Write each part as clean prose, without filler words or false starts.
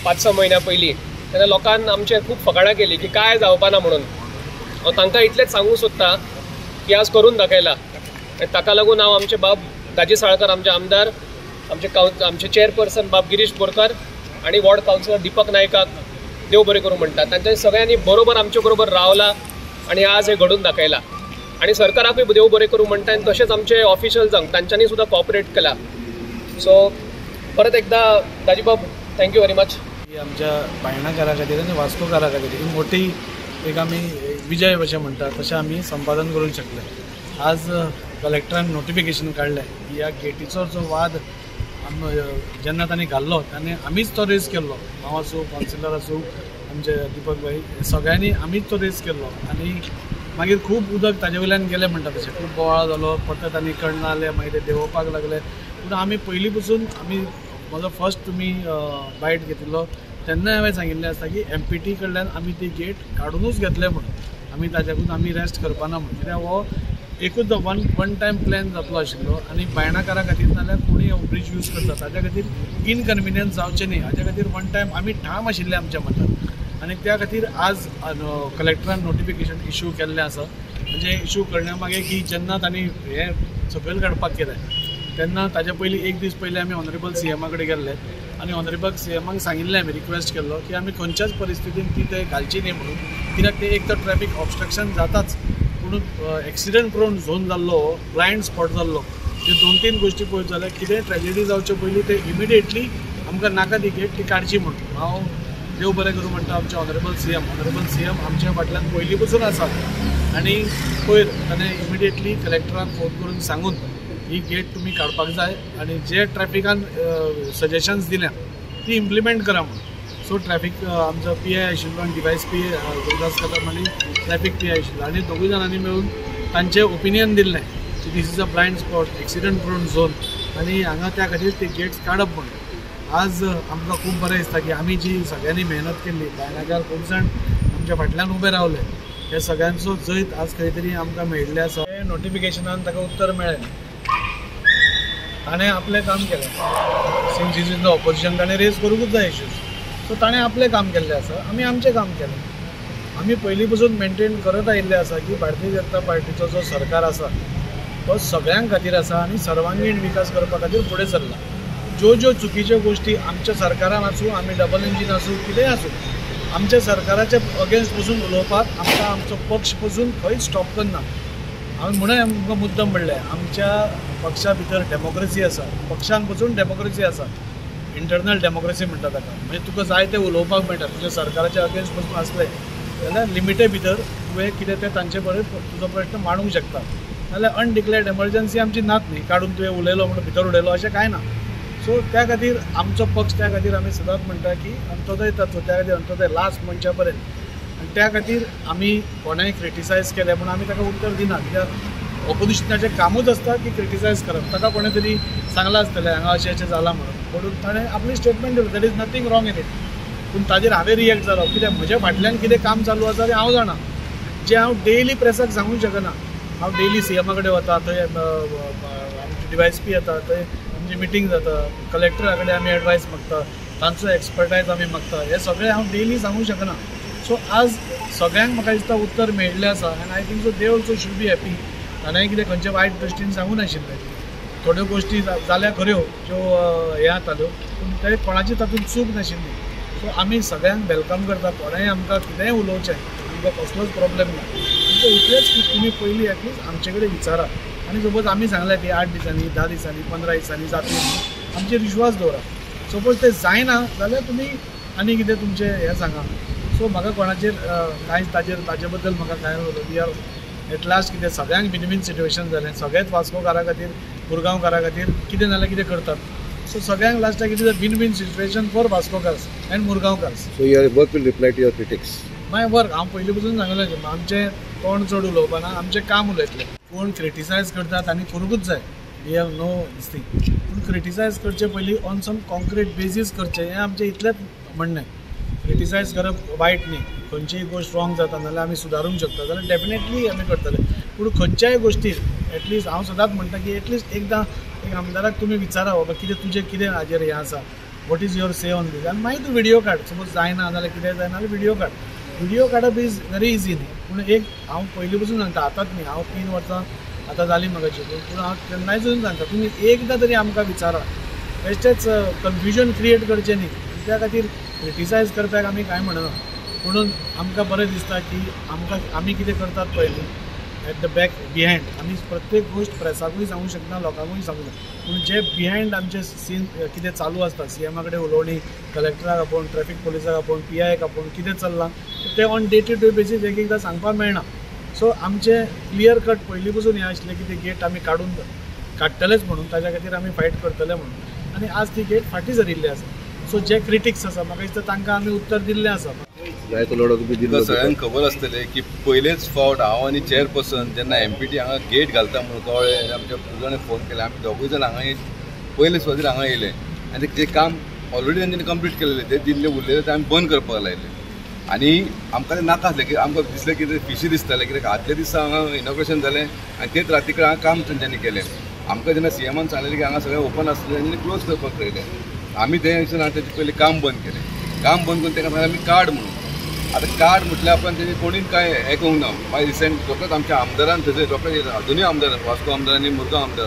5-6 म्हयन्यां पयलीं तेन्ना लोकांन आमचे खूब फकाणां केली की काय जावपाना म्हणून। हांव तांकां इतलेंच सांगूंक सोदतां की आज करून दाखयला। ताका लागून हांव आमचे बाब दाजी साळकर, आमचे आमदार, आमचे चेअरपर्सन बाब गिरीश बोरकार आनी वॉर्ड कावन्सिलर दीपक नायकाक देव बरें करूं म्हणटा। तांच्या सगळ्यांनी बरोबर आमचे बरोबर रावला आनी आज हे घडून दाखयला। आनी सरकाराकूय देव बरें करूं म्हणटा आनी तशेंच आमचे ऑफिशल्सांक तांच्यांनी सुद्दां कॉपरेट केला। सो परत एकदा दाजी बाब थँक्यू व्हेरी मच। आमच्या बायणाकारा खातीर आनी वास्कोकारा खातीर ही मोठी एक आमी विजय अशें म्हणटा तशें आमी संपादन करूंक शकले। आज कलेक्टरान नोटिफिकेशन काडलें की ह्या गेटीचो जो वाद जेन्ना तांणी घाल्लो तेन्ना आमीच तो रेज केल्लो, हांव आसूं, कावन्सिलर आसूं, आमचे दीपक भाई, सगळ्यांनी आमीच तो रेज केल्लो आनी मागीर खूब उदक ताजे वयल्यान गेलें म्हणटा तशें खूब बोवाळ जालो, परत आनी कळना जालें, मागीर ते देंवोवपाक लागले। पूण आमी पयलीं पसून म्हजो फर्स्ट तुमी बायट घेतिल्लो तेन्ना हांवें सांगिल्लें आसता की MPT कडल्यान आमी ती गेट काडूनच घेतले म्हणून, आमी ताच्याकून आमी रेस्ट करपाना म्हणून। कित्याक हो एकूच वन टायम प्लॅन जातलो आशिल्लो आनी बायणाकारा खातीर नाल्यार कोणूय हो ब्रीज यूज करता ताच्या खातीर इनकन्विनियन्स जावचें न्ही, हाच्या खातीर वन टायम आमी ठाम आशिल्ले आमच्या मतान। आनी त्या खातीर आज कलेक्टरान नोटिफिकेशन इश्यू केल्लें आसा। म्हणजे इश्यू करण्या मागीर की जेन्ना तांणी हें सकयल काडपाक केलें तेन्ना ताच्या पयलीं एक दीस पयलीं आमी ऑनरेबल CM कडेन गेल्ले आनी ऑनरेबल CMक सांगिल्लें, आमी रिक्वेस्ट केल्लो की आमी खंयच्याच परिस्थितीन ती ते घालची न्ही म्हणून। कित्याक ते एक तर ट्रॅफिक ऑब्स्ट्रक्शन जाताच, पूण एक्सिडंट प्रोन झोन जाल्लो, ब्लायंड स्पॉट जाल्लो, जे 2-3 गोश्टी पळयत जाल्यार कितें ट्रॅजेडी जावचे पयलीं ते इमिडिएटली आमकां नाका ती गेट ती काडची म्हणून। हांव देव बरें करूं म्हणटा आमचे ऑनरेबल CM आमच्या फाटल्यान पयलीं पसून आसा आनी पयर ताणें इमिडिएटली कलेक्टराक फोन करून सांगून ही गेट तुमी काडपाक जाय आनी जे ट्रॅफिकान सजेशन्स दिल्या ती इम्प्लिमेंट करा म्हणून। सो ट्रॅफिक आमचो PI आशिल्लो आनी DYSP गुरुदास कदम आनी ट्रॅफिक PI आशिल्लो आनी दोगूय जाणांनी मेळून तांचें ओपिनियन दिल्लें की this is a blind spot, accident prone zone आनी हांगा त्या खातीर ती गेट्स काडप म्हणून। आज आमकां खूब बरें दिसता की आमी जी सगळ्यांनी मेहनत केल्ली, बायणाकार खूब जाण आमच्या फाटल्यान उबे रावले, हे सगळ्यांचो जैत आज खंय तरी आमकां मेळिल्लें आसा। हे नोटिफिकेशनान ताका उत्तर मेळ्ळें, ताणें आपलें काम केलें। Since is in the opposition ताणें रेज करूंकूच जाय इश्यूज, सो ताणें आपलें काम केल्लें आसा, आमी आमचें काम केलें। आमी पयलीं पसून मेनटेन करत आयिल्ले आसा की भारतीय जनता पार्टीचो जो सरकार आसा तो सगळ्यांक खातीर आसा आनी सर्वांगीण विकास करपा खातीर फुडें सरला। ज्यो चुकीच्यो गोश्टी आमच्या सरकारान आसूं, आमी डबल इंजीन आसूं, कितेंय आसूं, आमच्या सरकाराचे अगेन्स्ट पसून उलोवपाक आमकां आमचो पक्ष पसून खंयच स्टॉप करना। हांवें म्हणून आमकां मुद्दम म्हणलें, आमच्या पक्षा भितर डेमोक्रेसी आसा, पक्षान पसून डेमोक्रेसी आसा, इंटरनल डेमोक्रेसी म्हणटा ताका। म्हणजे तुका जाय तें उलोवपाक मेळटा, तुज्या सरकाराच्या अगेन्स्ट पसून आसलें जाल्यार लिमिटे भितर तुवें कितें तें तांचे बरें तुजो प्रश्न मांडूंक शकता। नाल्यार अनडिक्लेयर्ड एमर्जन्सी आमची नात न्ही, काडून तुवें उलयलो म्हणून भितर उडयलो अशें कांय ना। सो त्या खातीर आमचो पक्ष त्या खातीर आमी सदांच म्हणटा की अंत्योदय तत्व, त्या खातीर अंत्योदय लास्ट मनशा पर्यंत। आनी त्या खातीर आमी कोणाय क्रिटिसायज केलें म्हणून आमी ताका उत्तर दिना, कित्याक ऑपोजिशनाचें कामूच आसता की क्रिटिसायज करप। ताका कोणें तरी सांगलां आसतलें हांगा अशें जालां म्हणून ताणें आपली स्टेटमेंट दिली, that is nothing wrong in it. पूण ताजेर हांवें रिएक्ट जालो कित्याक म्हज्या फाटल्यान कितें काम चालू आसा तें हांव जाणा, जें हांव डेली प्रेसाक सांगूंक शकना। हांव डेली CM कडेन वता, थंय आमचे DYSP येता, थंय आमची मिटींग जाता, कलेक्टरा कडेन आमी एडवायस मागता, तांचो एक्सपर्टायज आमी मागता, हें सगळें हांव डेली सांगूंक शकना। सो आज सगळ्यांक म्हाका दिसता उत्तर मेळिल्लें आसा आनी I think so they also should be happy. ताणें कितें खंयचे वायट दृश्टीन सांगूं नाशिल्लें, थोड्यो गोश्टी जाल्या खऱ्यो ज्यो हे जाताल्यो, पूण ते कोणाची तातूंत चूक नाशिल्ली। सो आमी सगळ्यांक वेलकम करता, कोणाय आमकां कितेंय उलोवचें, आमकां कसलोच प्रॉब्लेम ना। तुमकां इतलेंच की तुमी पयलीं एटलीस्ट आमचे कडेन विचारा आनी सपोज आमी सांगलें की 8 दिसांनी, 10 दिसांनी, 15 दिसांनी जातलें आमचेर विश्वास दवरा। सपोज तें जायना जाल्यार तुमी आनी कितें तुमचें हें सांगा। सो म्हाका कोणाचेर कांयच ताजे बद्दल म्हाका कांय वी आर एट लास्ट कितें सगळ्यांक विन सिट्युएशन जालें, सगळेच वास्कोकारा खातीर, मुरगांवकारा खातीर कितें नाल्यार कितें करतात। सो सगळ्यांक लास्टाक it is a win situation for वास्कोकार्स एंड मुरगांवकार्स। So your work will reply to your critics. My work हांव पयलीं पसून सांगलें, आमचें तोंड चड उलोवपाना, आमचें काम उलयतलें। कोण क्रिटिसायज करतात आनी करूंकूच जाय, we have no this thing, पूण क्रिटिसायज करचे पयलीं ऑन सम कॉन्क्रीट बेजीस करचें, हें आमचें इतलेंच म्हणणें। क्रिटिसायज करप वायट न्ही, खंयचीय गोश्ट रॉंग जाता नाल्यार आमी सुदारूंक शकता जाल्यार डेफिनेटली आमी करतले। पूण खंयच्याय गोश्टीर एटलिस्ट हांव सदांच म्हणटा की एटलिस्ट एकदां एक आमदाराक तुमी विचारा बाबा कितें तुजें कितें हाजेर हें आसा, what is your say on this आनी मागीर तूं व्हिडिओ काड सपोज जायना जाल्यार कितें जायना जाल्यार व्हिडिओ काडप इज व्हेरी इजी न्ही पूण एक हांव पयलीं पसून सांगता आतांच न्ही हांव 3 वर्सां आतां जालीं म्हाका शिकून पूण हांव केन्नाय सांगता तुमी एकदां तरी आमकां विचारा बेश्टेच कन्फ्युजन क्रिएट करचें न्ही त्या खातीर क्रिटिसायज करपाक आमी कांय म्हणना म्हणून आमकां बरें दिसता की आमी कितें करतात पळय न्ही एट द बॅक बिहायंड आमी प्रत्येक गोश्ट प्रेसाकूय सांगूंक शकना लोकांकूय सांगूंक पूण जे बिहायंड आमचे सीन कितें चालू आसता CM कडेन उलोवणी कलेक्टराक आपोवन ट्रॅफिक पुलिसाक आपोवन PIक आपोवन कितें चल्लां तें on day to day basis एक एकदां सांगपाक मेळना सो आमचें क्लियर कट पयलीं पसून हें आशिल्लें की ती गेट आमी काडटलेच म्हणून ताच्या खातीर आमी फायट करतले म्हणून आनी आज ती गेट फाटीं सरिल्ली आसा सो जे क्रिटिक्स आसा म्हाका दिसता तांकां आमी उत्तर दिल्लें आसा सगळ्यांक खबर आसतलें की पयलेच फावट हांव आनी चेअरपर्सन जेन्ना MPT हांगा गेट घालता म्हणून कळ्ळें आमच्या खूब जाणां फोन केले आमी दोगूय जाण हांगा पयले सुवातेर हांगा येयले आनी तें काम ऑलरेडी तांच्यांनी कंप्लीट केलेलें तें दिल्लें उरलेलें तें आमी बंद करपाक लायलें आनी आमकां तें नाका आसलें की आमकां दिसलें की फिशी दिसतालें कित्याक आदल्या दिसा हांगा इनॉग्रेशन जालें आनी तेच राती कडेन हांगा काम तेंच्यांनी केलें आमकां जेन्ना CMन सांगलेलें की हांगा सगळें ओपन आसलें आनी क्लोज करपाक लायलें आमी तें दिसून हांवें तेजें पयलीं काम बंद केलें काम बंद करून ताका सांगलें आमी कार्ड म्हणून आतां कार्ड म्हटल्यार आपण तेणी कोणीच काय हें करूंक ना मागीर रिसेंट रोखडेच आमच्या आमदारान थंय रोखडेच दोनूय आमदार वास्को आमदार आनी मुरगांव आमदार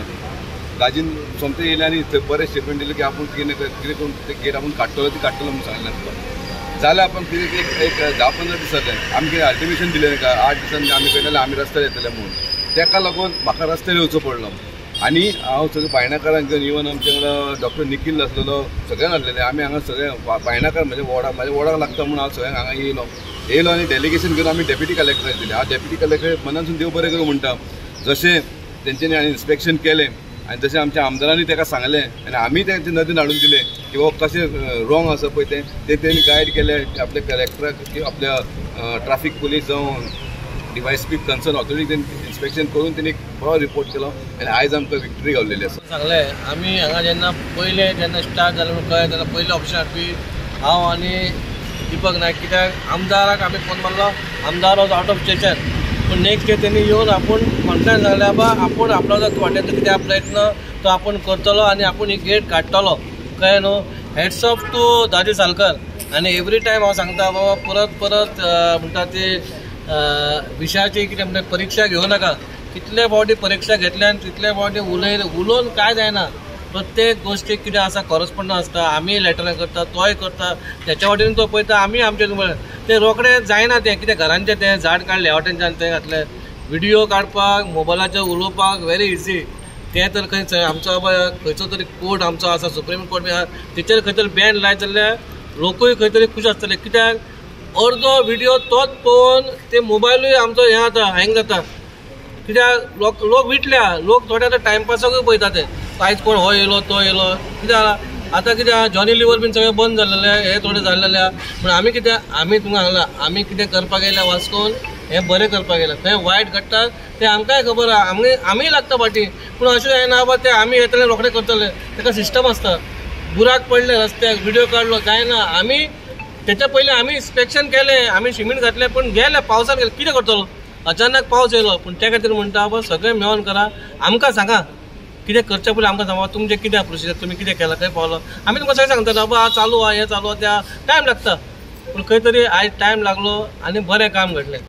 गाजीन सोमते येयले आनी थंय बरें स्टेटमेंट दिलें की आपूण कितें करून ते गेट आपूण काडटलो ती काडटलो म्हणून सांगलें आमकां जाल्यार आपण कितें एक 10-15 दीस जाले आमी कितें अल्टिमेशन दिलें ताका 8 दिसांनी आमी पळयलें आमी रस्त्यार येतले म्हणून ताका लागून म्हाका रस्त्यार येवचो पडलो आनी हांव सगळें बायणाकारांक घेवन इवन आमचे वांगडा डॉक्टर निखील आसलेलो सगळ्यांक आसलेले आमी हांगा सगळे बायणाकार म्हाज्या वॉर्डाक लागता म्हणून हांव सगळ्यांक हांगा येयलो आनी डेलिगेशन घेवन आमी डेप्युटी कलेक्टराक दिलें हांव डेप्युटी कलेक्टर मनानसून देव बरें करूं म्हणटा जशें तेंच्यांनी इन्स्पेक्शन केलें आनी तशें आमच्या आमदारांनी ताका सांगलें आनी आमी तेंचे नदीन हाडून दिलें की बाबा कशें रॉंग आसा पळय तें तेणी गायड केलें आपल्या कलेक्टराक की आपल्या ट्रॅफिक पुलीस जावं DYSP कन्सर्न ऑथॉरिटी इन्स्पेक्शन करून तेणी बरो रिपोर्ट केलो आनी आयज आमकां विक्टरी गावलेली आसा सांगलें आमी हांगा जेन्ना स्टार्ट जालें म्हणून कळ्ळें तेन्ना पयले ऑप्शन हाडपी हांव आनी दीपक नायक कित्याक आमदाराक आमी फोन मारलो आमदार वॉज आउट ऑफ स्टेशन पूण नेक्स्ट डे तेणी येवन आपूण कॉन्फिडन्स लागल्या बा आपूण आपलो जो वाटेंतलो कितें प्रयत्न तो आपूण करतलो आनी आपूण ही गेट काडटलो कळ्ळें न्हू हेड्स ऑफ टू दाजी सालकर आनी एवरी टायम हांव सांगता बाबा परत म्हणटा ती विशयाची कितें म्हणटा परीक्षा घेवं नाका कितले फावटी परीक्षा घेतल्या आनी तितले फावटी उलोवन काय जायना प्रत्येक गोष्टीक कितें आसा कॉरस्पॉन्डंट आसता आमी लेटरां करता तोय करता तेच्या वाटेन तो पळयता आमी आमचे तें रोखडें जायना तें कितें घरांचें तें झाड काडलें हॉटेलच्यान तें घातलें व्हिडियो काडपाक मोबायलाचेर उलोवपाक व्हेरी इजी तें तर खंय आमचो बाबा खंयचो तरी कोर्ट आमचो आसा सुप्रीम कोर्ट बी आसा तेचेर खंय तरी बॅन लायत जाल्यार लोकूय खंय तरी खूश आसतले कित्याक अर्दो व्हिडियो तोच पळोवन ते मोबायलूय आमचो हें जाता हँग जाता कित्याक लोक विटल्या लोक थोडे आतां टायमपासाकूय पळयता ते आयज कोण हो येयलो तो येयलो कित्याक आतां कितें जॉनी लिवर बीन सगळें बंद जाल्लें हें थोडें जाल्लें पूण आमी तुमकां सांगलां आमी कितें करपाक येयल्या वास्कोन हें बरें करपाक येयलां खंय वायट घडटा तें आमकांय खबर आहा आमी लागता फाटीं पूण अशें जायना बाबा तें आमी येतले रोखडें करतले ताका सिस्टम आसता बुराक पडले रस्त्याक व्हिडियो काडलो जायना आमी तेच्या पयलीं आमी इन्स्पेक्शन केलें आमी सिमेंट घातलें पूण गेले पावसान गेले कितें करतलो अचानक पावस येयलो पूण त्या खातीर म्हणटा बाबा सगळें मेळोन करा आमकां सांगा कितें करचे पयलीं आमकां सांगा तुमचें कितें प्रोसिजर तुमी कितें केलां खंय पावलो आमी तुमकां सगळें सांगता बाबा चालू आहा हें चालू आहा त्या टायम लागता पूण खंय तरी आयज टायम लागलो आनी बरें काम घडलें